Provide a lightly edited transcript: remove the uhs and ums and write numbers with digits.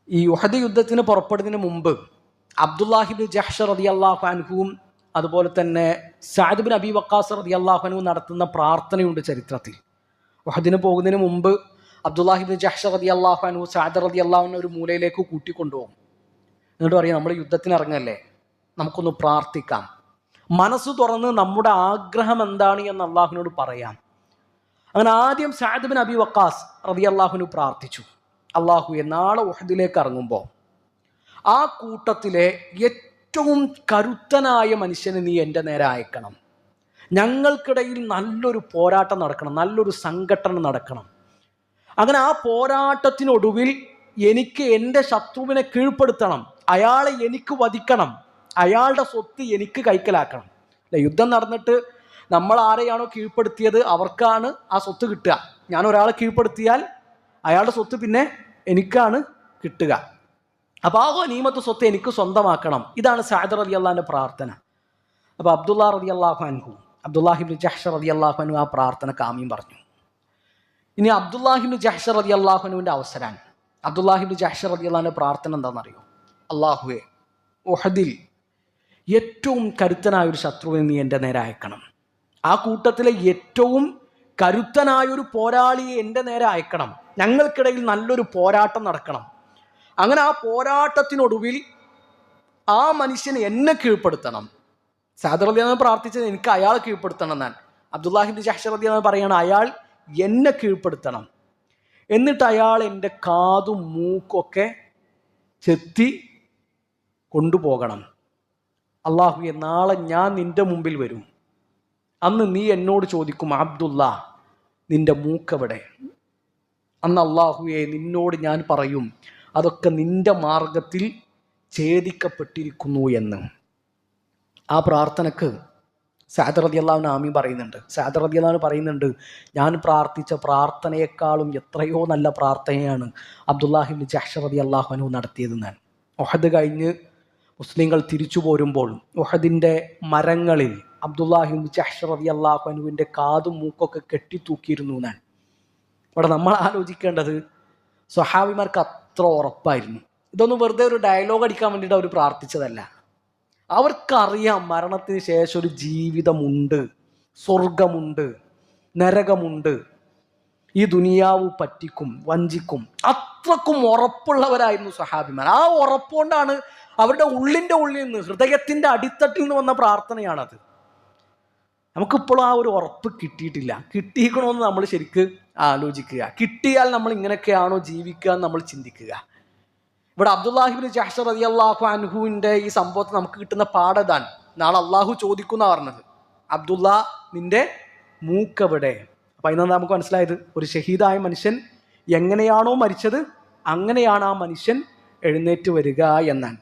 ഈ ഉഹദ് യുദ്ധത്തിന് പുറപ്പെടുന്നതിന് മുമ്പ് അബ്ദുല്ലാഹിബ്നു ജഹ്ഷ് റളിയല്ലാഹു അൻഹുവും അതുപോലെ തന്നെ സഅദ് ബിൻ അബി വഖാസ് റളിയല്ലാഹു അൻഹു നടത്തുന്ന പ്രാർത്ഥനയുണ്ട് ചരിത്രത്തിൽ. ഉഹദിന് പോകുന്നതിന് മുമ്പ് അബ്ദുല്ലാഹിബ്നു ജഹ്ഷ് റളിയല്ലാഹു അൻഹു സഅദ് റളിയല്ലാഹു അൻഹു ഒരു മൂലയിലേക്ക് കൂട്ടിക്കൊണ്ടുപോകും. എന്നിട്ട് പറയും, നമ്മൾ യുദ്ധത്തിന് ഇറങ്ങല്ലേ, നമുക്കൊന്ന് പ്രാർത്ഥിക്കാം, മനസ്സ് തുറന്ന് നമ്മുടെ ആഗ്രഹം എന്താണ് എന്ന് അള്ളാഹുവിനോട് പറയാം. അങ്ങനെ ആദ്യം സഅദ് ബിൻ അബി വഖാസ് റളിയല്ലാഹു അൻഹു പ്രാർത്ഥിച്ചു, അള്ളാഹുവേ, നാളെ ഉഹദിലേക്ക് ഇറങ്ങുമ്പോൾ ആ കൂട്ടത്തിലെ ഏറ്റവും കരുത്തനായ മനുഷ്യനെ നീ എൻ്റെ നേരെ അയക്കണം. ഞങ്ങൾക്കിടയിൽ നല്ലൊരു പോരാട്ടം നടക്കണം, നല്ലൊരു സംഘടന നടക്കണം. അങ്ങനെ ആ പോരാട്ടത്തിനൊടുവിൽ എനിക്ക് എൻ്റെ ശത്രുവിനെ കീഴ്പ്പെടുത്തണം, അയാളെ എനിക്ക് വധിക്കണം, അയാളുടെ സ്വത്ത് എനിക്ക് കൈക്കലാക്കണം. അല്ലെ, യുദ്ധം നടന്നിട്ട് നമ്മൾ ആരെയാണോ കീഴ്പ്പെടുത്തിയത് അവർക്കാണ് ആ സ്വത്ത് കിട്ടുക. ഞാൻ ഒരാളെ കീഴ്പ്പെടുത്തിയാൽ അയാളുടെ സ്വത്ത് പിന്നെ എനിക്കാണ് കിട്ടുക. അപ്പോൾ ആ ഗനീമത്ത് സ്വത്ത് എനിക്ക് സ്വന്തമാക്കണം. ഇതാണ് സഅദ് റളിയല്ലാഹുവിൻ്റെ പ്രാർത്ഥന. അപ്പോൾ അബ്ദുല്ലാഹിബ്നു ജഹ്ഷ് റളിയല്ലാഹു അൻഹു ആ പ്രാർത്ഥനക്ക് ആമീൻ പറഞ്ഞു. ഇനി അബ്ദുല്ലാഹിബ്നു ജഹ്ഷ് റളിയല്ലാഹു അൻഹുവിൻ്റെ അവസരമാണ്. അബ്ദുല്ലാഹിബ്നു ജഹ്ഷ് റളിയല്ലാഹുവിൻ്റെ പ്രാർത്ഥന എന്താണെന്നറിയോ? അള്ളാഹുവേ, ഉഹദിൽ ഏറ്റവും കരുത്തനായൊരു ശത്രുവിനെ നീ എൻ്റെ നേരെ അയക്കണം. ആ കൂട്ടത്തിലെ ഏറ്റവും കരുത്തനായൊരു പോരാളിയെ എൻ്റെ നേരെ അയക്കണം. ഞങ്ങൾക്കിടയിൽ നല്ലൊരു പോരാട്ടം നടക്കണം. അങ്ങനെ ആ പോരാട്ടത്തിനൊടുവിൽ ആ മനുഷ്യനെ എന്നെ കീഴ്പ്പെടുത്തണം. സഅദ് റളിയല്ലാഹു പ്രാർത്ഥിച്ചത് എനിക്ക് അയാളെ കീഴ്പ്പെടുത്തണം എന്നാണ്. അബ്ദുല്ലാഹിബ്നു ജഹ്ഷ് റളിയല്ലാഹു പറയണം, അയാൾ എന്നെ കീഴ്പ്പെടുത്തണം. എന്നിട്ട് അയാൾ എൻ്റെ കാതും മൂക്കൊക്കെ ചെത്തി കൊണ്ടുപോകണം. അള്ളാഹുവേ, നാളെ ഞാൻ നിന്റെ മുമ്പിൽ വരും. അന്ന് നീ എന്നോട് ചോദിക്കും, അബ്ദുല്ലാ, നിന്റെ മൂക്കെവിടെ? അന്ന് അള്ളാഹുവേ, നിന്നോട് ഞാൻ പറയും, അതൊക്കെ നിന്റെ മാർഗത്തിൽ ഛേദിക്കപ്പെട്ടിരിക്കുന്നു എന്ന്. ആ പ്രാർത്ഥനക്ക് സഅദ് റളിയല്ലാഹു അൻഹു ആമീൻ പറയുന്നുണ്ട്. സഅദ് റളിയല്ലാഹു അൻഹു പറയുന്നുണ്ട്, ഞാൻ പ്രാർത്ഥിച്ച പ്രാർത്ഥനയെക്കാളും എത്രയോ നല്ല പ്രാർത്ഥനയാണ് അബ്ദുല്ലാഹിബ്നു ജഹ്ഷ് റളിയല്ലാഹു അൻഹു നടത്തിയതെന്നാണ്. ഉഹദ് കഴിഞ്ഞ് മുസ്ലിങ്ങൾ തിരിച്ചു പോരുമ്പോൾ ഉഹദിൻ്റെ മരങ്ങളിൽ അബ്ദുല്ലാഹിബ്നു ജഹ്ഷ് റളിയല്ലാഹു അൻഹുവിൻ്റെ കാതും മൂക്കൊക്കെ കെട്ടിത്തൂക്കിയിരുന്നു എന്നാണ്. ഇവിടെ നമ്മൾ ആലോചിക്കേണ്ടത്, സ്വഹാബിമാർക്ക് അത്ര ഉറപ്പായിരുന്നു. ഇതൊന്നും വെറുതെ ഒരു ഡയലോഗ് അടിക്കാൻ വേണ്ടിയിട്ട് അവർ പ്രാർത്ഥിച്ചതല്ല. അവർക്കറിയാം മരണത്തിന് ശേഷം ഒരു ജീവിതമുണ്ട്, സ്വർഗമുണ്ട്, നരകമുണ്ട്, ഈ ദുനിയാവ് പറ്റിക്കും, വഞ്ചിക്കും. അത്രക്കും ഉറപ്പുള്ളവരായിരുന്നു സഹാബിമാർ. ആ ഉറപ്പുകൊണ്ടാണ് അവരുടെ ഉള്ളിൻ്റെ ഉള്ളിൽ നിന്ന്, ഹൃദയത്തിൻ്റെ അടിത്തട്ടിൽ നിന്ന് വന്ന പ്രാർത്ഥനയാണത്. നമുക്കിപ്പോഴും ആ ഒരു ഉറപ്പ് കിട്ടിയിട്ടില്ല. കിട്ടിയിരിക്കണമെന്ന് നമ്മൾ ശരിക്ക് ആലോചിക്കുക. കിട്ടിയാൽ നമ്മൾ ഇങ്ങനെയൊക്കെയാണോ ജീവിക്കുക എന്ന് നമ്മൾ ചിന്തിക്കുക. ഇവിടെ അബ്ദുല്ലാഹിബ്നു ജഹ്ഷ് റളിയല്ലാഹു അൻഹുവിൻ്റെ ഈ സംഭവത്തിൽ നമുക്ക് കിട്ടുന്ന പാഠതാണ്. നാളെ അള്ളാഹു ചോദിക്കുന്ന പറഞ്ഞത്, അബ്ദുല്ല, നിന്റെ മൂക്കെവിടെ? അപ്പം അതിനാണ് നമുക്ക് മനസ്സിലായത്, ഒരു ഷഹീദായ മനുഷ്യൻ എങ്ങനെയാണോ മരിച്ചത് അങ്ങനെയാണ് ആ മനുഷ്യൻ എഴുന്നേറ്റ് വരിക എന്നാണ്.